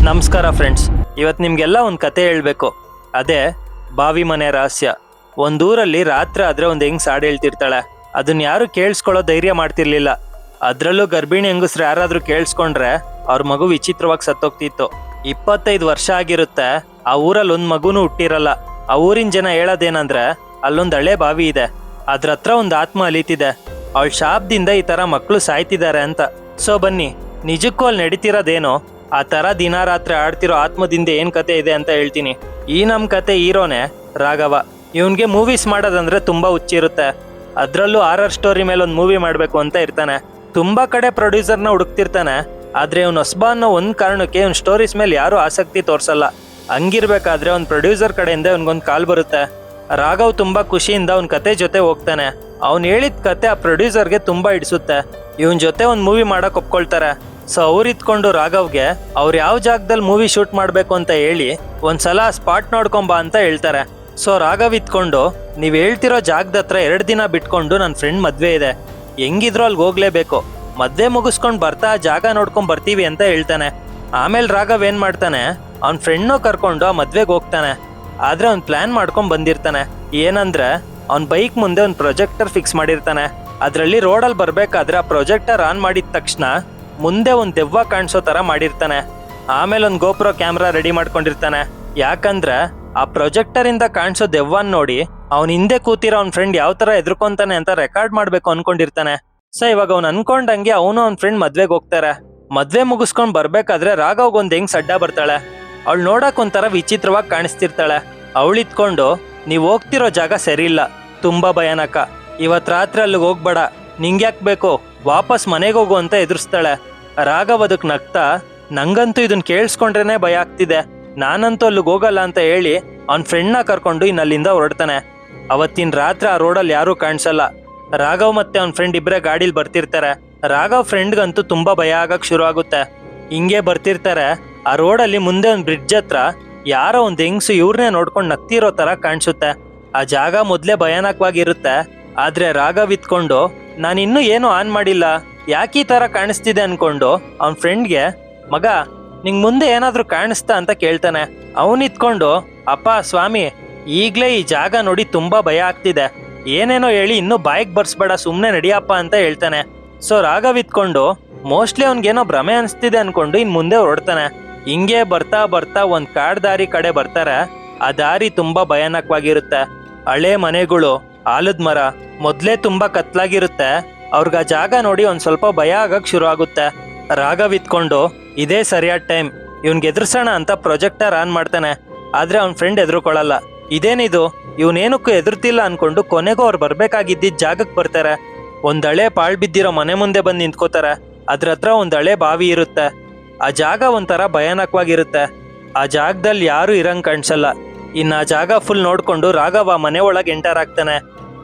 ನಮಸ್ಕಾರ ಫ್ರೆಂಡ್ಸ್, ಇವತ್ತು ನಿಮಗೆಲ್ಲ ಒಂದು ಕತೆ ಹೇಳಬೇಕು. ಅದೇ ಬಾವಿ ಮನೆ ರಹಸ್ಯ. ಒಂದೂರಲ್ಲಿ ರಾತ್ರಿ ಆದರೆ ಒಂದು ಹೆಂಗ್ಸ್ ಹಾಡು ಹೇಳ್ತಿರ್ತಾಳೆ. ಅದನ್ನ ಯಾರು ಕೇಳಿಸ್ಕೊಳ್ಳೋ ಧೈರ್ಯ ಮಾಡ್ತಿರ್ಲಿಲ್ಲ. ಅದರಲ್ಲೂ ಗರ್ಭಿಣಿ ಹೆಂಗಸ್ರು ಯಾರಾದರೂ ಕೇಳಿಸ್ಕೊಂಡ್ರೆ ಅವ್ರ ಮಗು ವಿಚಿತ್ರವಾಗಿ ಸತ್ತೋಗ್ತಿತ್ತು. 25 ವರ್ಷ ಆಗಿರುತ್ತೆ. ಆ ಊರಲ್ಲಿ ಒಂದು ಮಗುನೂ ಹುಟ್ಟಿರಲ್ಲ. ಆ ಊರಿನ ಜನ ಹೇಳೋದೇನಂದ್ರೆ ಅಲ್ಲೊಂದು ಹಳೆ ಬಾವಿ ಇದೆ, ಅದ್ರ ಹತ್ರ ಒಂದು ಆತ್ಮ ಅಲೀತಿದೆ, ಅವಳ ಶಾಪದಿಂದ ಈ ಥರ ಮಕ್ಕಳು ಸಾಯ್ತಿದ್ದಾರೆ ಅಂತ. ಸೊ ಬನ್ನಿ, ನಿಜಕ್ಕೂ ಅಲ್ಲಿ ನಡೀತಿರೋದೇನೋ, ಆ ಥರ ದಿನ ರಾತ್ರಿ ಆಡ್ತಿರೋ ಆತ್ಮದಿಂದ ಏನು ಕತೆ ಇದೆ ಅಂತ ಹೇಳ್ತೀನಿ. ಈ ನಮ್ಮ ಕತೆ ಹೀರೋನೇ ರಾಘವ. ಇವನ್ಗೆ ಮೂವೀಸ್ ಮಾಡೋದಂದ್ರೆ ತುಂಬ ಹುಚ್ಚಿರುತ್ತೆ. ಅದರಲ್ಲೂ ಆರ್ಆರ್ ಸ್ಟೋರಿ ಮೇಲೆ ಒಂದು ಮೂವಿ ಮಾಡಬೇಕು ಅಂತ ಇರ್ತಾನೆ. ತುಂಬ ಕಡೆ ಪ್ರೊಡ್ಯೂಸರ್ನ ಹುಡುಕ್ತಿರ್ತಾನೆ. ಆದರೆ ಇವನು ಹೊಸಬ ಅನ್ನೋ ಒಂದು ಕಾರಣಕ್ಕೆ ಇವ್ನ ಸ್ಟೋರೀಸ್ ಮೇಲೆ ಯಾರೂ ಆಸಕ್ತಿ ತೋರಿಸಲ್ಲ. ಹಂಗಿರ್ಬೇಕಾದ್ರೆ ಒಂದು ಪ್ರೊಡ್ಯೂಸರ್ ಕಡೆಯಿಂದ ಇವನ್ಗೊಂದು ಕಾಲ್ ಬರುತ್ತೆ. ರಾಘವ್ ತುಂಬ ಖುಷಿಯಿಂದ ಅವ್ನ ಕತೆ ಜೊತೆ ಹೋಗ್ತಾನೆ. ಅವ್ನು ಹೇಳಿದ ಕತೆ ಆ ಪ್ರೊಡ್ಯೂಸರ್ಗೆ ತುಂಬ ಹಿಡಿಸುತ್ತೆ. ಇವನ್ ಜೊತೆ ಒಂದು ಮೂವಿ ಮಾಡಕ್ಕೆ ಒಪ್ಕೊಳ್ತಾರೆ. ಸೊ ಅವ್ರು ಇತ್ಕೊಂಡು ರಾಘವ್ಗೆ ಅವ್ರು ಯಾವ ಜಾಗದಲ್ಲಿ ಮೂವಿ ಶೂಟ್ ಮಾಡಬೇಕು ಅಂತ ಹೇಳಿ ಒಂದ್ಸಲ ಸ್ಪಾಟ್ ನೋಡ್ಕೊಂಬಾ ಅಂತ ಹೇಳ್ತಾರೆ. ಸೊ ರಾಘವ್ ಇತ್ಕೊಂಡು, ನೀವು ಹೇಳ್ತಿರೋ ಜಾಗದ ಹತ್ರ 2 ದಿನ ಬಿಟ್ಕೊಂಡು ನನ್ನ ಫ್ರೆಂಡ್ ಮದುವೆ ಇದೆ, ಹೆಂಗಿದ್ರು ಅಲ್ಲಿಗೆ ಹೋಗ್ಲೇಬೇಕು, ಮದುವೆ ಮುಗಿಸ್ಕೊಂಡು ಬರ್ತಾ ಆ ಜಾಗ ನೋಡ್ಕೊಂಡ್ ಬರ್ತೀವಿ ಅಂತ ಹೇಳ್ತಾನೆ. ಆಮೇಲೆ ರಾಘವ್ ಏನು ಮಾಡ್ತಾನೆ, ಅವ್ನ ಫ್ರೆಂಡ್ನೂ ಕರ್ಕೊಂಡು ಆ ಮದುವೆಗೆ ಹೋಗ್ತಾನೆ. ಆದರೆ ಅವ್ನು ಪ್ಲ್ಯಾನ್ ಮಾಡ್ಕೊಂಡು ಬಂದಿರ್ತಾನೆ. ಏನಂದ್ರೆ ಅವ್ನ ಬೈಕ್ ಮುಂದೆ ಒಂದು ಪ್ರೊಜೆಕ್ಟರ್ ಫಿಕ್ಸ್ ಮಾಡಿರ್ತಾನೆ. ಅದರಲ್ಲಿ ರೋಡಲ್ಲಿ ಬರಬೇಕಾದ್ರೆ ಆ ಪ್ರೊಜೆಕ್ಟರ್ ಆನ್ ಮಾಡಿದ ತಕ್ಷಣ ಮುಂದೆ ಒಂದು ದೆವ್ವ ಕಾಣಿಸೋ ಥರ ಮಾಡಿರ್ತಾನೆ. ಆಮೇಲೆ ಒಂದು ಗೋಪ್ರೋ ಕ್ಯಾಮ್ರಾ ರೆಡಿ ಮಾಡ್ಕೊಂಡಿರ್ತಾನೆ. ಯಾಕಂದ್ರೆ ಆ ಪ್ರೊಜೆಕ್ಟರಿಂದ ಕಾಣಿಸೋ ದೆವ್ವನ್ ನೋಡಿ ಅವ್ನ ಹಿಂದೆ ಕೂತಿರೋ ಅವ್ನ ಫ್ರೆಂಡ್ ಯಾವ ಥರ ಎದ್ರುಕೊಂತಾನೆ ಅಂತ ರೆಕಾರ್ಡ್ ಮಾಡಬೇಕು ಅನ್ಕೊಂಡಿರ್ತಾನೆ. ಸೊ ಇವಾಗ ಅವ್ನು ಅನ್ಕೊಂಡಂಗೆ ಅವನು ಅವ್ನ ಫ್ರೆಂಡ್ ಮದ್ವೆಗೆ ಹೋಗ್ತಾರೆ. ಮದ್ವೆ ಮುಗಿಸ್ಕೊಂಡು ಬರ್ಬೇಕಾದ್ರೆ ರಾಘವ್ಗೆ ಒಂದು ಹೆಂಗ್ ಸಡ್ಡ ಬರ್ತಾಳೆ. ಅವಳು ನೋಡಕ್ ಒಂಥರ ವಿಚಿತ್ರವಾಗಿ ಕಾಣಿಸ್ತಿರ್ತಾಳೆ. ಅವಳಿತ್ಕೊಂಡು, ನೀವು ಹೋಗ್ತಿರೋ ಜಾಗ ಸರಿ ಇಲ್ಲ, ತುಂಬಾ ಭಯಾನಕ, ಇವತ್ತು ರಾತ್ರಿ ಅಲ್ಲಿಗೆ ಹೋಗ್ಬೇಡ, ನಿಂಗ್ಯಾಕ್ ಬೇಕು, ವಾಪಸ್ ಮನೆಗೆ ಹೋಗು ಅಂತ ಎದುರಿಸ್ತಾಳೆ. ರಾಘವ್ ಅದಕ್ಕೆ ನಗ್ತಾ, ನಂಗಂತೂ ಇದನ್ನ ಕೇಳಿಸ್ಕೊಂಡ್ರೇನೆ ಭಯ ಆಗ್ತಿದೆ, ನಾನಂತೂ ಅಲ್ಲಿಗೆ ಹೋಗಲ್ಲ ಅಂತ ಹೇಳಿ ಅವ್ನ ಫ್ರೆಂಡ್ನ ಕರ್ಕೊಂಡು ಇನ್ನಲ್ಲಿಂದ ಹೊರಡ್ತಾನೆ. ಅವತ್ತಿನ ರಾತ್ರಿ ಆ ರೋಡಲ್ಲಿ ಯಾರೂ ಕಾಣಿಸಲ್ಲ. ರಾಘವ್ ಮತ್ತೆ ಅವ್ನ ಫ್ರೆಂಡ್ ಇಬ್ಬರೇ ಗಾಡೀಲಿ ಬರ್ತಿರ್ತಾರೆ. ರಾಘವ್ ಫ್ರೆಂಡ್ಗಂತೂ ತುಂಬಾ ಭಯ ಆಗಕ್ ಶುರು ಆಗುತ್ತೆ. ಹಿಂಗೆ ಬರ್ತಿರ್ತಾರೆ. ಆ ರೋಡಲ್ಲಿ ಮುಂದೆ ಒಂದು ಬ್ರಿಡ್ಜ್ ಹತ್ರ ಯಾರೋ ಒಂದು ಹೆಂಗ್ಸು ಇವ್ರನ್ನೇ ನೋಡ್ಕೊಂಡು ನಗ್ತಿರೋ ತರ ಕಾಣಿಸುತ್ತೆ. ಆ ಜಾಗ ಮೊದಲೇ ಭಯಾನಕವಾಗಿರುತ್ತೆ. ಆದ್ರೆ ರಾಘವ್ ಇತ್ಕೊಂಡು, ನಾನಿನ್ನೂ ಏನೂ ಆನ್ ಮಾಡಿಲ್ಲ, ಯಾಕೆ ಈ ತರ ಕಾಣಿಸ್ತಿದೆ ಅನ್ಕೊಂಡು ಅವ್ನ ಫ್ರೆಂಡ್ಗೆ, ಮಗ ನಿಂಗೆ ಮುಂದೆ ಏನಾದ್ರೂ ಕಾಣಿಸ್ತಾ ಅಂತ ಕೇಳ್ತಾನೆ. ಅವನಿತ್ಕೊಂಡು, ಅಪ್ಪ ಸ್ವಾಮಿ, ಈಗಲೇ ಈ ಜಾಗ ನೋಡಿ ತುಂಬಾ ಭಯ ಆಗ್ತಿದೆ, ಏನೇನೋ ಹೇಳಿ ಇನ್ನೂ ಬಾಯಿಗೆ ಬರ್ಸ್ಬೇಡ, ಸುಮ್ಮನೆ ನಡಿಯಪ್ಪ ಅಂತ ಹೇಳ್ತಾನೆ. ಸೊ ರಾಘವ್ ಇತ್ಕೊಂಡು, ಮೋಸ್ಟ್ಲಿ ಅವ್ನಿಗೇನೋ ಭ್ರಮೆ ಅನಿಸ್ತಿದೆ ಅನ್ಕೊಂಡು ಇನ್ನು ಮುಂದೆ ಹೊರಡ್ತಾನೆ. ಹಿಂಗೆ ಬರ್ತಾ ಬರ್ತಾ ಒಂದು ಕಾಡ್ ದಾರಿ ಕಡೆ ಬರ್ತಾರೆ. ಆ ದಾರಿ ತುಂಬಾ ಭಯಾನಕವಾಗಿರುತ್ತೆ. ಹಳೆ ಮನೆಗಳು, ಆಲದ ಮರ, ಮೊದಲೇ ತುಂಬಾ ಕತ್ಲಾಗಿರುತ್ತೆ. ಅವ್ರಿಗೆ ಆ ಜಾಗ ನೋಡಿ ಒಂದು ಸ್ವಲ್ಪ ಭಯ ಆಗಕ್ ಶುರು ಆಗುತ್ತೆ. ರಾಘವ್ ಇತ್ಕೊಂಡು, ಇದೇ ಸರಿಯಾದ ಟೈಮ್, ಇವ್ನಿಗೆ ಎದುರಿಸೋಣ ಅಂತ ಪ್ರೊಜೆಕ್ಟರ್ ಆನ್ ಮಾಡ್ತಾನೆ. ಆದ್ರೆ ಅವ್ನ ಫ್ರೆಂಡ್ ಎದುರುಕೊಳ್ಳಲ್ಲ. ಇದೇನಿದು, ಇವನೇನಕ್ಕೂ ಎದುರ್ತಿಲ್ಲ ಅನ್ಕೊಂಡು ಕೊನೆಗೂ ಅವ್ರು ಬರ್ಬೇಕಾಗಿದ್ದ ಜಾಗಕ್ಕೆ ಬರ್ತಾರೆ. ಒಂದ್ ಹಳೆ ಪಾಳ್ ಬಿದ್ದಿರೋ ಮನೆ ಮುಂದೆ ಬಂದು ನಿಂತ್ಕೋತಾರೆ. ಅದ್ರ ಹತ್ರ ಒಂದ್ ಹಳೆ ಬಾವಿ ಇರುತ್ತೆ. ಆ ಜಾಗ ಒಂಥರ ಭಯಾನಕವಾಗಿರುತ್ತೆ. ಆ ಜಾಗದಲ್ಲಿ ಯಾರು ಇರಂಗ್ ಕಾಣಿಸಲ್ಲ. ಇನ್ನು ಆ ಜಾಗ ಫುಲ್ ನೋಡ್ಕೊಂಡು ರಾಘವ ಮನೆ ಒಳಗೆ ಎಂಟರ್ ಆಗ್ತಾನೆ.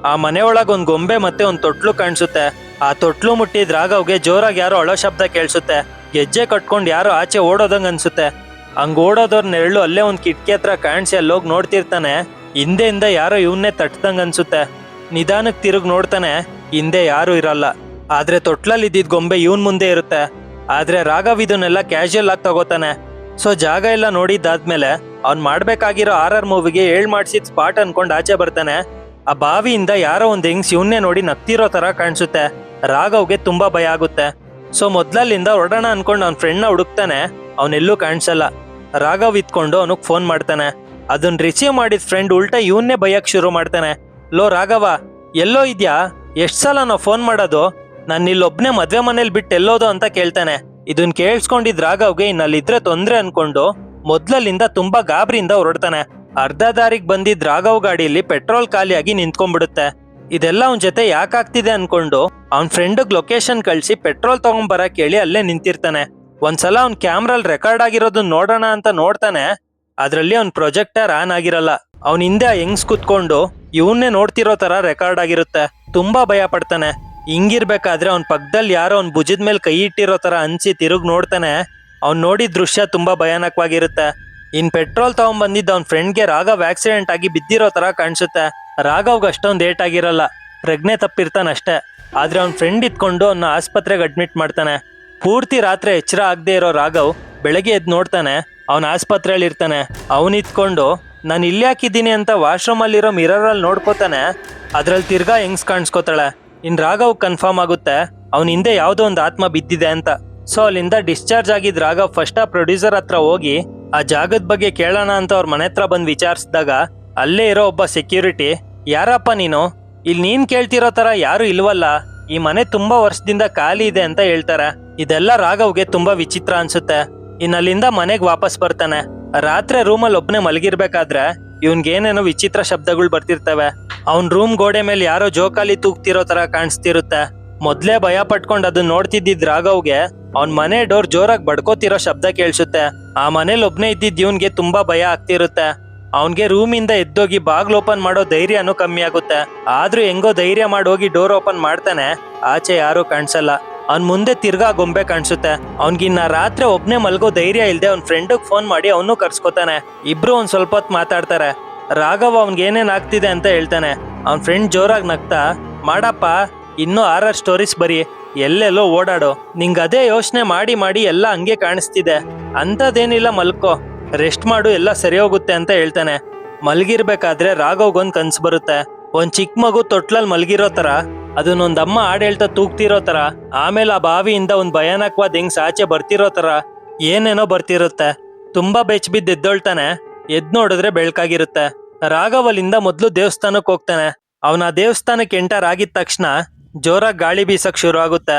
ಆ ಮನೆ ಒಳಗೆ ಒಂದು ಗೊಂಬೆ ಮತ್ತೆ ಒಂದು ತೊಟ್ಲು ಕಾಣಿಸುತ್ತೆ. ಆ ತೊಟ್ಲು ಮುಟ್ಟಿದ ರಾಘವ್ಗೆ ಜೋರಾಗಿ ಯಾರೋ ಅಳೋ ಶಬ್ದ ಕೇಳಿಸುತ್ತೆ. ಗೆಜ್ಜೆ ಕಟ್ಕೊಂಡು ಯಾರೋ ಆಚೆ ಓಡೋದಂಗ ಅನ್ಸುತ್ತೆ. ಹಂಗ ಓಡೋದವ್ರ ನೆರಳು ಅಲ್ಲೇ ಒಂದು ಕಿಟಕಿ ಹತ್ರ ಕಾಣಿಸಿ ಅಲ್ಲೋಗಿ ನೋಡ್ತಿರ್ತಾನೆ. ಹಿಂದೆಯಿಂದ ಯಾರೋ ಇವನ್ನೇ ತಟ್ಟದಂಗ ಅನ್ಸುತ್ತೆ. ನಿಧಾನಕ್ಕೆ ತಿರುಗಿ ನೋಡ್ತಾನೆ, ಹಿಂದೆ ಯಾರು ಇರಲ್ಲ. ಆದ್ರೆ ತೊಟ್ಲಲ್ಲಿ ಇದ್ದಿದ್ ಗೊಂಬೆ ಇವನ್ ಮುಂದೆ ಇರುತ್ತೆ. ಆದ್ರೆ ರಾಘವ್ ಇದನ್ನೆಲ್ಲ ಕ್ಯಾಶುಯಲ್ ಆಗಿ ತಗೋತಾನೆ. ಸೊ ಜಾಗ ಎಲ್ಲ ನೋಡಿದ್ದಾದ್ಮೇಲೆ ಅವ್ನ್ ಮಾಡ್ಬೇಕಾಗಿರೋ ಆರ್ಆರ್ ಮೂವಿಗೆ ಮಾಡಿಸಿದ ಸ್ಪಾಟ್ ಅನ್ಕೊಂಡು ಆಚೆ ಬರ್ತಾನೆ. ಆ ಬಾವಿಯಿಂದ ಯಾರೋ ಒಂದು ಹೆಂಗ್ಸ್ ಇವನ್ನೇ ನೋಡಿ ನಗ್ತಿರೋ ತರ ಕಾಣಿಸುತ್ತೆ. ರಾಘವ್ಗೆ ತುಂಬಾ ಭಯ ಆಗುತ್ತೆ. ಸೊ ಮೊದ್ಲಲ್ಲಿಂದ ಹೊರಡೋಣ ಅನ್ಕೊಂಡು ಅವ್ನ ಫ್ರೆಂಡ್ನ ಹುಡುಕ್ತಾನೆ. ಅವನೆಲ್ಲೂ ಕಾಣಿಸಲ್ಲ. ರಾಘವ್ ಇತ್ಕೊಂಡು ಅವನಿಗೆ ಫೋನ್ ಮಾಡ್ತಾನೆ. ಅದನ್ನ ರಿಸೀವ್ ಮಾಡಿದ ಫ್ರೆಂಡ್ ಉಲ್ಟಾ ಇವನ್ನೇ ಭಯಕ್ ಶುರು ಮಾಡ್ತಾನೆ. ಲೋ ರಾಘವ, ಎಲ್ಲೋ ಇದ್ಯಾ, ಎಷ್ಟ್ ಸಲ ನಾವು ಫೋನ್ ಮಾಡೋದು, ನಾನು ಇಲ್ಲೊಬ್ನೇ ಮದ್ವೆ ಮನೇಲಿ ಬಿಟ್ಟು ಎಲ್ಲೋದು ಅಂತ ಕೇಳ್ತಾನೆ. ಇದನ್ ಕೇಳಿಸ್ಕೊಂಡಿದ್ ರಾಘವ್ಗೆ ಇನ್ನಲ್ಲಿದ್ರೆ ತೊಂದ್ರೆ ಅನ್ಕೊಂಡು ಮೊದ್ಲಲ್ಲಿಂದ ತುಂಬಾ ಗಾಬರಿಯಿಂದ ಹೊರಡ್ತಾನೆ. ಅರ್ಧ ದಾರಿಗೆ ಬಂದಿದ್ ರಾಘವ್ ಗಾಡಿಯಲ್ಲಿ ಪೆಟ್ರೋಲ್ ಖಾಲಿಯಾಗಿ ನಿಂತ್ಕೊಂಡ್ಬಿಡುತ್ತೆ. ಇದೆಲ್ಲ ಅವನ ಜೊತೆ ಯಾಕಾಗ್ತಿದೆ ಅನ್ಕೊಂಡು ಅವ್ನ ಫ್ರೆಂಡ್ಗೆ ಲೊಕೇಶನ್ ಕಳ್ಸಿ ಪೆಟ್ರೋಲ್ ತಗೊಂಬರಕ್ ಹೇಳಿ ಅಲ್ಲೇ ನಿಂತಿರ್ತಾನೆ. ಒಂದ್ಸಲ ಅವ್ನ ಕ್ಯಾಮ್ರಲ್ಲಿ ರೆಕಾರ್ಡ್ ಆಗಿರೋದನ್ನ ನೋಡೋಣ ಅಂತ ನೋಡ್ತಾನೆ. ಅದ್ರಲ್ಲಿ ಅವ್ನ ಪ್ರೊಜೆಕ್ಟರ್ ಆನ್ ಆಗಿರಲ್ಲ. ಅವ್ನ ಹಿಂದೆ ಆ ಹೆಂಗ್ಸ್ ಕುತ್ಕೊಂಡು ಇವನ್ನೇ ನೋಡ್ತಿರೋ ತರ ರೆಕಾರ್ಡ್ ಆಗಿರುತ್ತೆ. ತುಂಬಾ ಭಯ ಪಡ್ತಾನೆ. ಹಿಂಗಿರ್ಬೇಕಾದ್ರೆ ಅವ್ನ ಪಕ್ಕದಲ್ಲಿ ಯಾರೋ ಅವ್ನ ಭುಜದ ಮೇಲೆ ಕೈ ಇಟ್ಟಿರೋ ತರ ಅನ್ಸಿ ತಿರುಗಿ ನೋಡ್ತಾನೆ. ಅವ್ನು ನೋಡಿದ ದೃಶ್ಯ ತುಂಬಾ ಭಯಾನಕವಾಗಿರುತ್ತೆ. ಇನ್ ಪೆಟ್ರೋಲ್ ತಗೊಂಡ್ಬಂದಿದ್ದ ಅವ್ನ ಫ್ರೆಂಡ್ಗೆ ರಾಘವ್ ಆಕ್ಸಿಡೆಂಟ್ ಆಗಿ ಬಿದ್ದಿರೋ ತರ ಕಾಣಿಸುತ್ತೆ. ರಾಘವ್ಗೆ ಅಷ್ಟೊಂದು ಏಟ್ ಆಗಿರಲ್ಲ, ಪ್ರಜ್ಞೆ ತಪ್ಪಿರ್ತಾನಷ್ಟೇ. ಆದ್ರೆ ಅವ್ನ ಫ್ರೆಂಡ್ ಇತ್ಕೊಂಡು ಅವ್ನ ಆಸ್ಪತ್ರೆಗೆ ಅಡ್ಮಿಟ್ ಮಾಡ್ತಾನೆ. ಪೂರ್ತಿ ರಾತ್ರಿ ಎಚ್ಚರ ಆಗದೆ ಇರೋ ರಾಘವ್ ಬೆಳಗ್ಗೆ ಎದ್ದು ನೋಡ್ತಾನೆ, ಅವನ ಆಸ್ಪತ್ರೆಯಲ್ಲಿ ಇರ್ತಾನೆ. ಅವನಿತ್ಕೊಂಡು ನಾನು ಇಲ್ಲಿ ಹಾಕಿದ್ದೀನಿ ಅಂತ ವಾಶ್ರೂಮಲ್ಲಿರೋ ಮಿರರಲ್ಲಿ ನೋಡ್ಕೋತಾನೆ. ಅದ್ರಲ್ಲಿ ತಿರ್ಗಾ ಹೆಂಗ್ಸ್ ಕಾಣಿಸ್ಕೋತಾಳೆ. ರಾಘವ್ ಕನ್ಫರ್ಮ್ ಆಗುತ್ತೆ ಅವನ ಹಿಂದೆ ಯಾವುದೋ ಒಂದು ಆತ್ಮ ಬಿದ್ದಿದೆ ಅಂತ. ಸೊ ಅಲ್ಲಿಂದ ಡಿಸ್ಚಾರ್ಜ್ ಆಗಿದ್ದ ರಾಘವ್ ಫಸ್ಟ್ ಆ ಪ್ರೊಡ್ಯೂಸರ್ ಹತ್ರ ಹೋಗಿ ಆ ಜಾಗದ ಬಗ್ಗೆ ಕೇಳೋಣ ಅಂತ ಅವ್ರ ಮನೆ ಹತ್ರ ಬಂದು ವಿಚಾರಿಸಿದಾಗ ಅಲ್ಲೇ ಇರೋ ಒಬ್ಬ ಸೆಕ್ಯೂರಿಟಿ, ಯಾರಪ್ಪ ನೀನು, ಇಲ್ಲಿ ನೀನ್ ಕೇಳ್ತಿರೋ ತರ ಯಾರು ಇಲ್ವಲ್ಲ, ಈ ಮನೆ ತುಂಬಾ ವರ್ಷದಿಂದ ಖಾಲಿ ಇದೆ ಅಂತ ಹೇಳ್ತಾರೆ. ಇದೆಲ್ಲ ರಾಘವ್ಗೆ ತುಂಬಾ ವಿಚಿತ್ರ ಅನ್ಸುತ್ತೆ. ಅಲ್ಲಿಂದ ಮನೆಗೆ ವಾಪಸ್ ಬರ್ತಾನೆ. ರಾತ್ರಿ ರೂಮಲ್ಲಿ ಒಬ್ಬನೇ ಮಲಗಿರ್ಬೇಕಾದ್ರೆ ಏನೇನೋ ವಿಚಿತ್ರ ಶಬ್ದಗಳು ಬರ್ತಿರ್ತವೆ. ಅವನ್ ರೂಮ್ ಗೋಡೆ ಮೇಲೆ ಯಾರೋ ಜೋಕಾಲಿ ತೂಗ್ತಿರೋ ತರ ಕಾಣಿಸ್ತಿರುತ್ತೆ. ಮೊದ್ಲೇ ಭಯ ಪಟ್ಕೊಂಡ್ ಅದನ್ನ ನೋಡ್ತಿದ್ದಿದ್ ರಾಘವ್ಗೆ ಅವನ್ ಮನೆ ಡೋರ್ ಜೋರಾಗಿ ಬಡ್ಕೋತಿರೋ ಶಬ್ದ ಕೇಳಿಸುತ್ತೆ. ಆ ಮನೇಲಿ ಒಬ್ನೇ ಇದ್ದಿದ್ ಇವನ್ಗೆ ತುಂಬಾ ಭಯ ಆಗ್ತಿರುತ್ತೆ. ಅವನ್ಗೆ ರೂಮಿಂದ ಎದ್ದೋಗಿ ಬಾಗ್ಲು ಓಪನ್ ಮಾಡೋ ಧೈರ್ಯನೂ ಕಮ್ಮಿ ಆಗುತ್ತೆ. ಆದ್ರೂ ಹೆಂಗೋ ಧೈರ್ಯ ಮಾಡೋಗಿ ಡೋರ್ ಓಪನ್ ಮಾಡ್ತಾನೆ. ಆಚೆ ಯಾರು ಕಾಣಿಸಲ್ಲ. ಅವ್ನ್ ಮುಂದೆ ತಿರ್ಗಾ ಗೊಂಬೆ ಕಾಣಿಸುತ್ತೆ. ಅವ್ನ್ಗಿನ್ನ ರಾತ್ರಿ ಒಬ್ನೇ ಮಲ್ಗೋ ಧೈರ್ಯ ಇಲ್ದೆ ಅವ್ನ ಫ್ರೆಂಡಿಗೆ ಫೋನ್ ಮಾಡಿ ಅವನು ಕರ್ಸ್ಕೊತಾನೆ. ಇಬ್ರು ಒಂದ್ ಸ್ವಲ್ಪ ಹೊತ್ತು ಮಾತಾಡ್ತಾರೆ. ರಾಘವ್ ಅವ್ನ್ಗೆ ಏನೇನ್ ಆಗ್ತಿದೆ ಅಂತ ಹೇಳ್ತಾನೆ. ಅವ್ನ ಫ್ರೆಂಡ್ ಜೋರಾಗಿ ನಗ್ತಾ, ಮಾಡಪ್ಪ ಇನ್ನೂ 6 ಸ್ಟೋರೀಸ್ ಬರೀ, ಎಲ್ಲೆಲ್ಲೋ ಓಡಾಡೋ, ನಿಂಗ್ ಅದೇ ಯೋಚನೆ ಮಾಡಿ ಮಾಡಿ ಎಲ್ಲ ಹಂಗೆ ಕಾಣಿಸ್ತಿದೆ, ಅಂಥದ್ದೇನಿಲ್ಲ, ಮಲ್ಕೋ, ರೆಸ್ಟ್ ಮಾಡು, ಎಲ್ಲ ಸರಿ ಹೋಗುತ್ತೆ ಅಂತ ಹೇಳ್ತಾನೆ. ಮಲ್ಗಿರ್ಬೇಕಾದ್ರೆ ರಾಘವ್ಗೊಂದ್ ಕನ್ಸು ಬರುತ್ತೆ. ಒಂದ್ ಚಿಕ್ಕ ಮಗು ತೊಟ್ಲಲ್ಲಿ ಮಲ್ಗಿರೋ ತರ, ಅದನ್ನೊಂದಮ್ಮ ಹಾಡು ಹೇಳ್ತಾ ತೂಗ್ತಿರೋ ತರ, ಆಮೇಲೆ ಆ ಬಾವಿಯಿಂದ ಒಂದ್ ಭಯಾನಕವಾದ ಹೆಂಗ್ಸ್ ಆಚೆ ಬರ್ತಿರೋ ತರ ಏನೇನೋ ಬರ್ತಿರುತ್ತೆ. ತುಂಬಾ ಬೆಚ್ಚ ಬಿದ್ದು ಎದ್ದೊಳ್ತಾನೆ. ಎದ್ ನೋಡಿದ್ರೆ ಬೆಳ್ಕಾಗಿರುತ್ತೆ. ರಾಘವ್ ಅಲ್ಲಿಂದ ಮೊದ್ಲು ದೇವಸ್ಥಾನಕ್ಕೆ ಹೋಗ್ತಾನೆ. ಅವನ ದೇವಸ್ಥಾನಕ್ಕೆ ಎಂಟರ್ ಆಗಿದ ತಕ್ಷಣ ಜೋರಾಗಿ ಗಾಳಿ ಬೀಸಕ್ ಶುರು ಆಗುತ್ತೆ.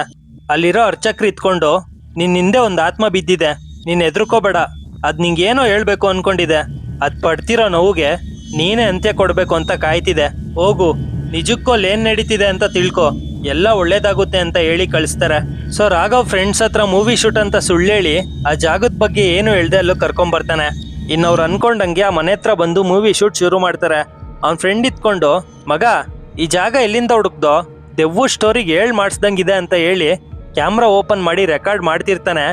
ಅಲ್ಲಿರೋ ಅರ್ಚಕ್ರು ಇತ್ಕೊಂಡು, ನಿನ್ ಹಿಂದೆ ಒಂದ್ ಆತ್ಮ ಬಿದ್ದಿದೆ, ನೀನ್ ಎದ್ರುಕೋಬೇಡ, ಅದ್ ನಿಂಗೇನೋ ಹೇಳ್ಬೇಕು ಅನ್ಕೊಂಡಿದೆ, ಅದ್ ಪಡ್ತಿರೋ ನೋವಿಗೆ ನೀನೇ ಅಂತ್ಯ ಕೊಡ್ಬೇಕು ಅಂತ ಕಾಯ್ತಿದೆ, ಹೋಗು, ನಿಜಕ್ಕೂ ಏನ್ ನಡೀತಿದೆ ಅಂತ ತಿಳ್ಕೊ, ಎಲ್ಲ ಒಳ್ಳೇದಾಗುತ್ತೆ ಅಂತ ಹೇಳಿ ಕಳಿಸ್ತಾರೆ. ಸೊ ರಾಘವ್ ಫ್ರೆಂಡ್ಸ್ ಹತ್ರ ಮೂವಿ ಶೂಟ್ ಅಂತ ಸುಳ್ಳೇಳಿ ಆ ಜಾಗದ ಬಗ್ಗೆ ಏನು ಹೇಳ್ದೆ ಅಲ್ಲೂ ಕರ್ಕೊಂಬರ್ತಾನೆ. ಇನ್ನವ್ರು ಅನ್ಕೊಂಡಂಗೆ ಆ ಮನೆ ಹತ್ರ ಬಂದು ಮೂವಿ ಶೂಟ್ ಶುರು ಮಾಡ್ತಾರೆ. ಅವ್ನ ಫ್ರೆಂಡ್ ಇತ್ಕೊಂಡು, ಮಗ ಈ ಜಾಗ ಎಲ್ಲಿಂದ ಹುಡುಕ್ದೋ, ದೆವ್ವು ಸ್ಟೋರಿಗೆ ಮಾಡಿಸ್ದಂಗಿದೆ ಅಂತ ಹೇಳಿ ಕ್ಯಾಮ್ರಾ ಓಪನ್ ಮಾಡಿ ರೆಕಾರ್ಡ್ ಮಾಡ್ತಿರ್ತಾನೆ.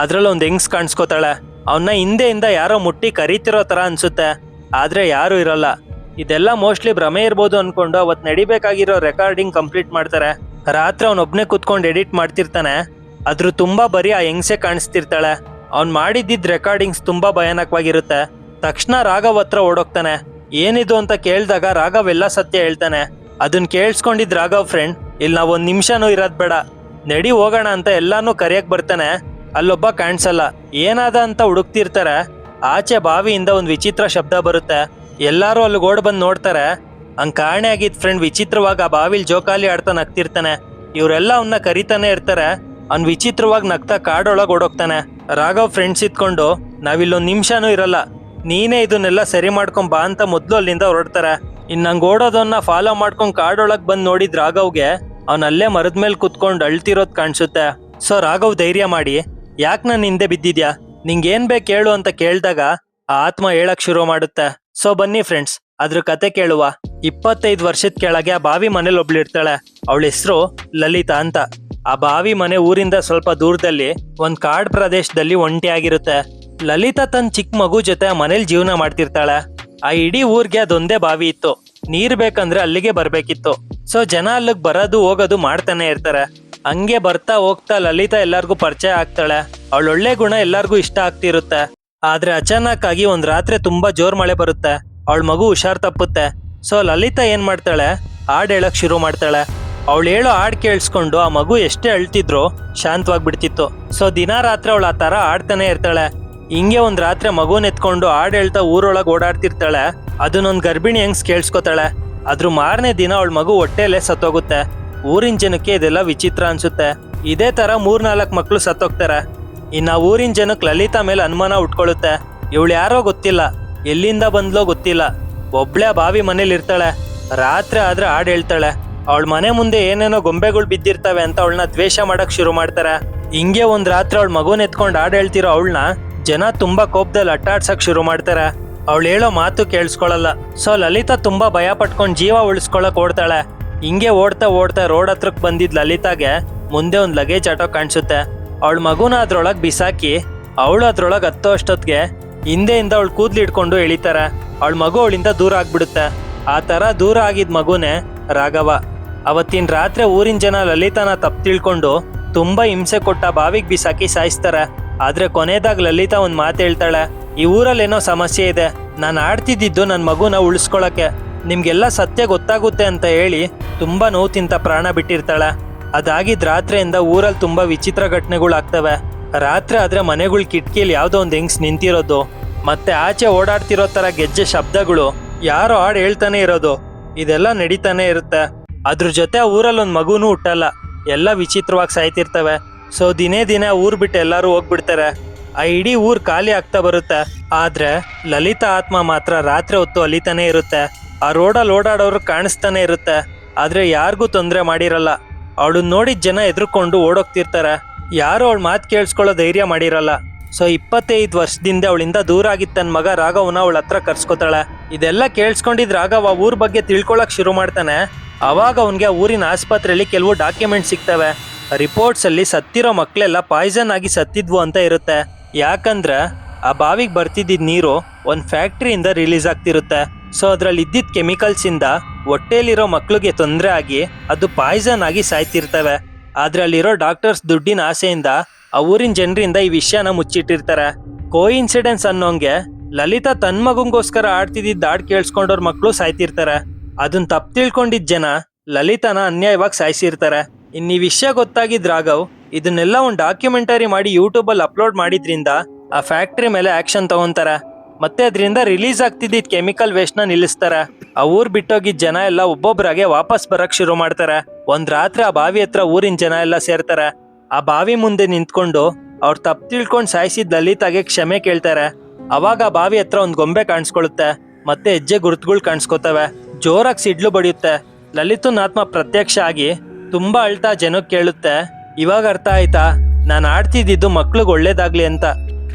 ಅದ್ರಲ್ಲಿ ಒಂದು ಹೆಂಗ್ಸ್ ಕಾಣಿಸ್ಕೋತಾಳೆ. ಅವನ್ನ ಹಿಂದೆಯಿಂದ ಯಾರೋ ಮುಟ್ಟಿ ಕರೀತಿರೋ ತರ ಅನ್ಸುತ್ತೆ, ಆದ್ರೆ ಯಾರು ಇರಲ್ಲ. ಇದೆಲ್ಲ ಮೋಸ್ಟ್ಲಿ ಭ್ರಮೆ ಇರ್ಬೋದು ಅನ್ಕೊಂಡು ಅವತ್ ನಡಿಬೇಕಾಗಿರೋ ರೆಕಾರ್ಡಿಂಗ್ ಕಂಪ್ಲೀಟ್ ಮಾಡ್ತಾರೆ. ರಾತ್ರಿ ಅವನೊಬ್ನೇ ಕುತ್ಕೊಂಡು ಎಡಿಟ್ ಮಾಡ್ತಿರ್ತಾನೆ. ಅದ್ರ ತುಂಬಾ ಬರೀ ಆ ಹೆಂಗ್ಸೆ ಕಾಣಿಸ್ತಿರ್ತಾಳೆ. ಅವ್ನ್ ಮಾಡಿದ್ದಿದ್ ರೆಕಾರ್ಡಿಂಗ್ಸ್ ತುಂಬಾ ಭಯಾನಕವಾಗಿರುತ್ತೆ. ತಕ್ಷಣ ರಾಘವ್ ಹತ್ರ ಓಡೋಗ್ತಾನೆ. ಏನಿದು ಅಂತ ಕೇಳಿದಾಗ ರಾಘವ್ ಎಲ್ಲ ಸತ್ಯ ಹೇಳ್ತಾನೆ. ಅದನ್ನ ಕೇಳಿಸ್ಕೊಂಡಿದ್ ರಾಘವ್ ಫ್ರೆಂಡ್, ಇಲ್ಲಿ ನಾವ್ ಒಂದ್ ನಿಮಿಷನೂ ಇರೋದ್ ಬೇಡ, ನಡಿ ಹೋಗೋಣ ಅಂತ ಎಲ್ಲಾನು ಕರಿಯಕ್ ಬರ್ತಾನೆ. ಅಲ್ಲೊಬ್ಬ ಕಾಣಿಸಲ್ಲ. ಏನಾದ ಅಂತ ಹುಡುಕ್ತಿರ್ತಾರೆ. ಆಚೆ ಬಾವಿಯಿಂದ ಒಂದ್ ವಿಚಿತ್ರ ಶಬ್ದ ಬರುತ್ತೆ. ಎಲ್ಲಾರು ಅಲ್ಲಿ ಓಡ್ ಬಂದ್ ನೋಡ್ತಾರೆ. ಹಂಗ್ ಕಾಣೆ ಆಗಿದ್ ಫ್ರೆಂಡ್ ವಿಚಿತ್ರವಾಗಿ ಆ ಬಾವಿಲ್ ಜೋಕಾಲಿ ಆಡ್ತಾ ನಗ್ತಿರ್ತಾನೆ. ಇವರೆಲ್ಲ ಅವನ್ನ ಕರಿತಾನೆ ಇರ್ತಾರೆ. ಅವ್ನ್ ವಿಚಿತ್ರವಾಗಿ ನಗ್ತಾ ಕಾಡೊಳಗ್ ಓಡೋಗ್ತಾನೆ. ರಾಘವ್ ಫ್ರೆಂಡ್ಸ್ ಇತ್ಕೊಂಡು, ನಾವಿಲ್ಲೊಂದ್ ನಿಮಿಷನೂ ಇರಲ್ಲ, ನೀನೇ ಇದನ್ನೆಲ್ಲ ಸರಿ ಮಾಡ್ಕೊಂಡ್ ಬಾ ಅಂತ ಮೊದ್ಲು ಅಲ್ಲಿಂದ ಹೊರಡ್ತಾರೆ. ನಂಗೆ ಓಡೋದನ್ನ ಫಾಲೋ ಮಾಡ್ಕೊಂಡ್ ಕಾಡೊಳಗ್ ಬಂದ್ ನೋಡಿದ್ ರಾಘವ್ಗೆ ಅವನಲ್ಲೇ ಮರದ ಮೇಲೆ ಕುತ್ಕೊಂಡು ಅಳ್ತಿರೋದ್ ಕಾಣಿಸುತ್ತೆ. ಸೊ ರಾಘವ್ ಧೈರ್ಯ ಮಾಡಿ, ಯಾಕೆ ನಾನು ಹಿಂದೆ ಬಿದ್ದಿದ್ಯಾ, ನಿಂಗೇನ್ ಬೇಕು ಹೇಳು ಅಂತ ಕೇಳಿದಾಗ ಆ ಆತ್ಮ ಹೇಳಕ್ ಶುರು ಮಾಡುತ್ತೆ. ಸೊ ಬನ್ನಿ ಫ್ರೆಂಡ್ಸ್, ಅದ್ರ ಕತೆ ಕೇಳುವ. 25 ವರ್ಷದ ಕೆಳಗೆ ಆ ಬಾವಿ ಮನೇಲಿ ಒಬ್ಳಿರ್ತಾಳೆ. ಅವಳ ಹೆಸರು ಲಲಿತಾ ಅಂತ. ಆ ಬಾವಿ ಮನೆ ಊರಿಂದ ಸ್ವಲ್ಪ ದೂರದಲ್ಲಿ ಒಂದ್ ಕಾಡ್ ಪ್ರದೇಶದಲ್ಲಿ ಒಂಟಿಯಾಗಿರುತ್ತೆ. ಲಲಿತಾ ತನ್ನ ಚಿಕ್ಕ ಮಗು ಜೊತೆ ಆ ಮನೇಲಿ ಜೀವನ ಮಾಡ್ತಿರ್ತಾಳೆ. ಆ ಇಡೀ ಊರ್ಗೆ ಅದೊಂದೇ ಬಾವಿ ಇತ್ತು. ನೀರ್ ಬೇಕಂದ್ರೆ ಅಲ್ಲಿಗೆ ಬರ್ಬೇಕಿತ್ತು. ಸೊ ಜನ ಅಲ್ಲಿಗೆ ಬರೋದು ಹೋಗೋದು ಮಾಡ್ತಾನೆ ಇರ್ತಾರೆ. ಹಂಗೆ ಬರ್ತಾ ಹೋಗ್ತಾ ಲಲಿತಾ ಎಲ್ಲಾರ್ಗೂ ಪರಿಚಯ ಆಗ್ತಾಳೆ. ಅವಳೊಳ್ಳೆ ಗುಣ ಎಲ್ಲಾರ್ಗೂ ಇಷ್ಟ ಆಗ್ತಿರುತ್ತೆ. ಆದ್ರೆ ಅಚಾನಕ್ ಆಗಿ ಒಂದ್ ರಾತ್ರಿ ತುಂಬಾ ಜೋರ್ ಮಳೆ ಬರುತ್ತೆ. ಅವಳ ಮಗು ಹುಷಾರ್ ತಪ್ಪುತ್ತೆ. ಸೊ ಲಲಿತಾ ಏನ್ ಮಾಡ್ತಾಳೆ, ಹಾಡ್ ಹೇಳಕ್ ಶುರು ಮಾಡ್ತಾಳೆ. ಅವಳು ಹೇಳೋ ಹಾಡ್ ಕೇಳಿಸ್ಕೊಂಡು ಆ ಮಗು ಎಷ್ಟೇ ಅಳ್ತಿದ್ರು ಶಾಂತವಾಗಿ ಬಿಡ್ತಿತ್ತು. ಸೊ ದಿನ ರಾತ್ರಿ ಅವಳು ಆ ತರ ಆಡ್ತಾನೆ ಇರ್ತಾಳೆ. ಹಿಂಗೆ ಒಂದ್ ರಾತ್ರಿ ಮಗುನ್ ಎತ್ಕೊಂಡು ಹಾಡ್ ಹೇಳ್ತಾ ಊರೊಳಗೆ ಓಡಾಡ್ತಿರ್ತಾಳೆ. ಅದನ್ನೊಂದ್ ಗರ್ಭಿಣಿ ಹೆಂಗ್ಸ್ ಕೇಳಿಸ್ಕೊತಾಳೆ. ಅದ್ರ ಮಾರನೇ ದಿನ ಅವಳ ಮಗು ಹೊಟ್ಟೆಲೆ ಸತ್ತೋಗುತ್ತೆ. ಊರಿನ ಜನಕ್ಕೆ ಇದೆಲ್ಲ ವಿಚಿತ್ರ ಅನ್ಸುತ್ತೆ. ಇದೇ ತರ 3-4 ಮಕ್ಳು ಸತ್ತೋಗ್ತಾರೆ. ಇನ್ನ ಊರಿನ ಜನಕ್ಕೆ ಲಲಿತಾ ಮೇಲೆ ಅನುಮಾನ ಉಟ್ಕೊಳ್ಳುತ್ತೆ. ಇವಳು ಯಾರೋ ಗೊತ್ತಿಲ್ಲ, ಎಲ್ಲಿಂದ ಬಂದ್ಲೋ ಗೊತ್ತಿಲ್ಲ, ಒಬ್ಳೆ ಬಾವಿ ಮನೇಲಿ ಇರ್ತಾಳೆ. ರಾತ್ರಿ ಆದ್ರೆ ಹಾಡ್ ಹೇಳ್ತಾಳೆ. ಅವಳ ಮನೆ ಮುಂದೆ ಏನೇನೋ ಗೊಂಬೆಗಳು ಬಿದ್ದಿರ್ತವೆ ಅಂತ ಅವಳನ್ನ ದ್ವೇಷ ಮಾಡಕ್ ಶುರು ಮಾಡ್ತಾರೆ. ಹಿಂಗೆ ಒಂದ್ ರಾತ್ರಿ ಅವಳ ಮಗುನ್ ಎತ್ಕೊಂಡು ಹಾಡ್ ಹೇಳ್ತಿರೋ ಅವಳನ್ನ ಜನ ತುಂಬಾ ಕೋಪದಲ್ಲಿ ಅಟ್ಟಾಡ್ಸಕ್ ಶುರು ಮಾಡ್ತಾರೆ. ಅವಳು ಹೇಳೋ ಮಾತು ಕೇಳಿಸ್ಕೊಳಲ್ಲ. ಸೊ ಲಲಿತಾ ತುಂಬಾ ಭಯ ಪಟ್ಕೊಂಡು ಜೀವ ಉಳಿಸ್ಕೊಳಕ್ ಓಡ್ತಾಳೆ. ಹಿಂಗೆ ಓಡ್ತಾ ಓಡ್ತಾ ರೋಡ್ ಹತ್ರಕ್ ಬಂದಿದ್ ಲಲಿತಾಗೆ ಮುಂದೆ ಒಂದ್ ಲಗೇಜ್ ಆಟೋ ಕಾಣಿಸುತ್ತೆ. ಅವಳ ಮಗುನ ಅದ್ರೊಳಗ್ ಬಿಸಾಕಿ ಅವಳು ಅದ್ರೊಳಗ್ ಹತ್ತೋ ಅಷ್ಟೊತ್ಗೆ ಹಿಂದೆಯಿಂದ ಅವಳು ಕೂದ್ಲು ಇಟ್ಕೊಂಡು ಎಳಿತಾರೆ. ಅವಳ ಮಗು ಅವಳಿಂದ ದೂರ ಆಗ್ಬಿಡುತ್ತೆ. ಆ ತರ ದೂರ ಆಗಿದ್ ಮಗುನೇ ರಾಘವ. ಅವತ್ತಿನ ರಾತ್ರಿ ಊರಿನ ಜನ ಲಲಿತಾನ ತಪ್ಪು ತಿಳ್ಕೊಂಡು ತುಂಬಾ ಹಿಂಸೆ ಕೊಟ್ಟ ಬಾವಿಗೆ ಬಿಸಾಕಿ ಸಾಯಿಸ್ತಾರೆ. ಆದ್ರೆ ಕೊನೆದಾಗ ಲಲಿತಾ ಒಂದ್ ಮಾತು ಹೇಳ್ತಾಳೆ, ಈ ಊರಲ್ಲೇನೋ ಸಮಸ್ಯೆ ಇದೆ, ನಾನು ಆಡ್ತಿದ್ದಿದ್ದು ನನ್ನ ಮಗುನ ಉಳಿಸ್ಕೊಳಕ್ಕೆ, ನಿಮ್ಗೆಲ್ಲ ಸತ್ಯ ಗೊತ್ತಾಗುತ್ತೆ ಅಂತ ಹೇಳಿ ತುಂಬಾ ನೋವು ತಿಂತ ಪ್ರಾಣ ಬಿಟ್ಟಿರ್ತಾಳೆ. ಅದಾಗಿದ್ ರಾತ್ರಿಯಿಂದ ಊರಲ್ಲಿ ತುಂಬಾ ವಿಚಿತ್ರ ಘಟನೆಗಳಾಗ್ತವೆ. ರಾತ್ರಿ ಆದ್ರೆ ಮನೆಗಳ ಕಿಟಕಿಯಲ್ಲಿ ಯಾವ್ದೋ ಒಂದು ಹೆಂಗ್ಸ್ ನಿಂತಿರೋದು, ಮತ್ತೆ ಆಚೆ ಓಡಾಡ್ತಿರೋ ತರ ಗೆಜ್ಜೆ ಶಬ್ದಗಳು, ಯಾರೋ ಹಾಡು ಹೇಳ್ತಾನೆ ಇರೋದು, ಇದೆಲ್ಲ ನಡೀತಾನೆ ಇರುತ್ತೆ. ಅದ್ರ ಜೊತೆ ಆ ಊರಲ್ಲಿ ಒಂದು ಮಗುನೂ ಹುಟ್ಟಲ್ಲ, ಎಲ್ಲ ವಿಚಿತ್ರವಾಗಿ ಸಾಯ್ತಿರ್ತವೆ. ಸೊ ದಿನೇ ಊರ್ ಬಿಟ್ಟು ಎಲ್ಲರೂ ಹೋಗ್ಬಿಡ್ತಾರೆ. ಆ ಇಡೀ ಊರ್ ಖಾಲಿ ಆಗ್ತಾ ಬರುತ್ತೆ. ಆದ್ರೆ ಲಲಿತಾ ಆತ್ಮ ಮಾತ್ರ ರಾತ್ರಿ ಹೊತ್ತು ಅಲಿತಾನೆ ಇರುತ್ತೆ. ಆ ರೋಡಲ್ಲಿ ಓಡಾಡೋರು ಕಾಣಿಸ್ತಾನೆ ಇರುತ್ತೆ, ಆದ್ರೆ ಯಾರಿಗೂ ತೊಂದರೆ ಮಾಡಿರಲ್ಲ. ಅವಳನ್ನ ನೋಡಿದ ಜನ ಎದುರ್ಕೊಂಡು ಓಡೋಗ್ತಿರ್ತಾರೆ, ಯಾರು ಅವಳ ಮಾತು ಕೇಳಿಸ್ಕೊಳ್ಳೋ ಧೈರ್ಯ ಮಾಡಿರಲ್ಲ. ಸೊ 25 ವರ್ಷದಿಂದ ಅವಳಿಂದ ದೂರ ಆಗಿದ್ದ ತನ್ನ ಮಗ ರಾಘವನ ಅವಳ ಹತ್ರ ಕರ್ಸ್ಕೊತಾಳೆ. ಇದೆಲ್ಲ ಕೇಳಿಸ್ಕೊಂಡಿದ್ ರಾಘವ ಊರ್ ಬಗ್ಗೆ ತಿಳ್ಕೊಳಕ್ ಶುರು ಮಾಡ್ತಾನೆ. ಅವಾಗ ಅವನ್ಗೆ ಊರಿನ ಆಸ್ಪತ್ರೆಯಲ್ಲಿ ಕೆಲವು ಡಾಕ್ಯುಮೆಂಟ್ ಸಿಗ್ತವೆ. ರಿಪೋರ್ಟ್ಸ್ ಅಲ್ಲಿ ಸತ್ತಿರೋ ಮಕ್ಕಳೆಲ್ಲ ಪಾಯ್ಸನ್ ಆಗಿ ಸತ್ತಿದ್ವು ಅಂತ ಇರುತ್ತೆ. ಯಾಕಂದ್ರೆ ಆ ಬಾವಿಗೆ ಬರ್ತಿದ್ದ ನೀರು ಒಂದ್ ಫ್ಯಾಕ್ಟ್ರಿಯಿಂದ ರಿಲೀಸ್ ಆಗ್ತಿರುತ್ತೆ. ಸೊ ಅದ್ರಲ್ಲಿ ಇದ್ದಿದ್ದ ಕೆಮಿಕಲ್ಸ್ ಇಂದ ಹೊಟ್ಟೆಲಿರೋ ಮಕ್ಳಿಗೆ ತೊಂದರೆ ಆಗಿ ಅದು ಪಾಯ್ಸನ್ ಆಗಿ ಸಾಯ್ತಿರ್ತವೆ. ಆದ್ರೆ ಅಲ್ಲಿರೋ ಡಾಕ್ಟರ್ಸ್ ದುಡ್ಡಿನ ಆಸೆಯಿಂದ ಆ ಊರಿನ ಜನರಿಂದ ಈ ವಿಷಯನ ಮುಚ್ಚಿಟ್ಟಿರ್ತಾರೆ. ಕೋಇನ್ಸಿಡೆನ್ಸ್ ಅನ್ನೋಂಗೆ ಲಲಿತಾ ತನ್ನ ಮಗಂಗೋಸ್ಕರ ಆಡ್ತಿದ್ದ ಹಾಡ್ ಕೇಳಿಸ್ಕೊಂಡವ್ರ ಮಕ್ಕಳು ಸಾಯ್ತಿರ್ತಾರೆ. ಅದನ್ನ ತಪ್ಪು ತಿಳ್ಕೊಂಡಿದ್ದ ಜನ ಲಲಿತಾನ ಅನ್ಯಾಯವಾಗಿ ಸಾಯಿಸಿರ್ತಾರೆ. ಇನ್ನು ಈ ವಿಷಯ ಗೊತ್ತಾಗಿದ್ದ ರಾಘವ್ ಇದನ್ನೆಲ್ಲ ಒಂದು ಡಾಕ್ಯುಮೆಂಟರಿ ಮಾಡಿ ಯೂಟ್ಯೂಬಲ್ಲಿ ಅಪ್ಲೋಡ್ ಮಾಡಿದ್ರಿಂದ ಆ ಫ್ಯಾಕ್ಟ್ರಿ ಮೇಲೆ ಆಕ್ಷನ್ ತಗೊಂತಾರೆ. ಮತ್ತೆ ಅದರಿಂದ ರಿಲೀಸ್ ಆಗ್ತಿದ್ದ ಕೆಮಿಕಲ್ ವೇಸ್ಟ್ ನ ನಿಲ್ಲಿಸ್ತಾರೆ. ಆ ಊರ್ ಬಿಟ್ಟೋಗಿದ್ದ ಜನ ಎಲ್ಲ ಒಬ್ಬೊಬ್ಬರಾಗೆ ವಾಪಸ್ ಬರಕ್ ಶುರು ಮಾಡ್ತಾರೆ. ಒಂದ್ ರಾತ್ರಿ ಆ ಬಾವಿ ಹತ್ರ ಊರಿನ ಜನ ಎಲ್ಲ ಸೇರ್ತಾರೆ. ಆ ಬಾವಿ ಮುಂದೆ ನಿಂತ್ಕೊಂಡು ಅವ್ರು ತಪ್ಪು ತಿಳ್ಕೊಂಡು ಸಾಯಿಸಿದ ಲಲಿತಾಗೆ ಕ್ಷಮೆ ಕೇಳ್ತಾರೆ. ಅವಾಗ ಆ ಬಾವಿ ಹತ್ರ ಒಂದ್ ಗೊಂಬೆ ಕಾಣಿಸ್ಕೊಳ್ಳುತ್ತೆ, ಮತ್ತೆ ಹೆಜ್ಜೆ ಗುರುತುಗಳು ಕಾಣಿಸ್ಕೊತವೆ. ಜೋರಾಗಿ ಸಿಡ್ಲು ಬಡಿಯುತ್ತೆ. ಲಲಿತನ ಆತ್ಮ ಪ್ರತ್ಯಕ್ಷ ಆಗಿ ತುಂಬಾ ಅಳ್ತಾ ಜನಕ್ಕೆ ಕೇಳುತ್ತೆ, ಇವಾಗ ಅರ್ಥ ಆಯ್ತಾ, ನಾನು ಆಡ್ತಿದ್ದಿದ್ದು ಮಕ್ಳಿಗೆ ಒಳ್ಳೇದಾಗ್ಲಿ ಅಂತ.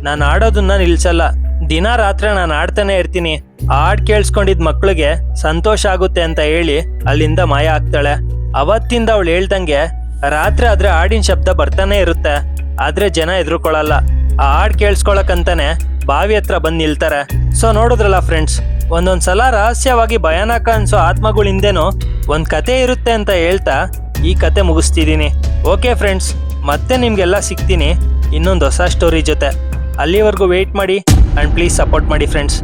ನಾನು ಆಡೋದನ್ನ ನಿಲ್ಸಲ್ಲ, ದಿನ ರಾತ್ರಿ ನಾನು ಆಡ್ತಾನೆ ಇರ್ತೀನಿ. ಆ ಹಾಡ್ ಕೇಳಿಸ್ಕೊಂಡಿದ್ ಮಕ್ಳಿಗೆ ಸಂತೋಷ ಆಗುತ್ತೆ ಅಂತ ಹೇಳಿ ಅಲ್ಲಿಂದ ಮಾಯ ಆಗ್ತಾಳೆ. ಅವತ್ತಿಂದ ಅವಳು ಹೇಳ್ದಂಗೆ ರಾತ್ರಿ ಆದ್ರೆ ಹಾಡಿನ ಶಬ್ದ ಬರ್ತಾನೆ ಇರುತ್ತೆ, ಆದ್ರೆ ಜನ ಎದುರುಕೊಳ್ಳಲ್ಲ. ಆ ಹಾಡ್ ಕೇಳಿಸ್ಕೊಳಕಂತಾನೆ ಬಾವಿ ಹತ್ರ ಬಂದು ನಿಲ್ತಾರೆ. ಸೊ ನೋಡಿದ್ರಲ್ಲ ಫ್ರೆಂಡ್ಸ್, ಒಂದೊಂದ್ಸಲ ರಹಸ್ಯವಾಗಿ ಭಯಾನಕ ಅನ್ಸೋ ಆತ್ಮಗಳಿಂದೇನೋ ಒಂದ್ ಕತೆ ಇರುತ್ತೆ ಅಂತ ಹೇಳ್ತಾ ಈ ಕತೆ ಮುಗಿಸ್ತಿದ್ದೀನಿ. ಓಕೆ ಫ್ರೆಂಡ್ಸ್, ಮತ್ತೆ ನಿಮ್ಗೆಲ್ಲ ಸಿಗ್ತೀನಿ ಇನ್ನೊಂದು ಹೊಸ ಸ್ಟೋರಿ ಜೊತೆ. ಅಲ್ಲಿವರೆಗೂ ವೆಯ್ಟ್ ಮಾಡಿ ಆ್ಯಂಡ್ ಪ್ಲೀಸ್ ಸಪೋರ್ಟ್ ಮಾಡಿ ಫ್ರೆಂಡ್ಸ್.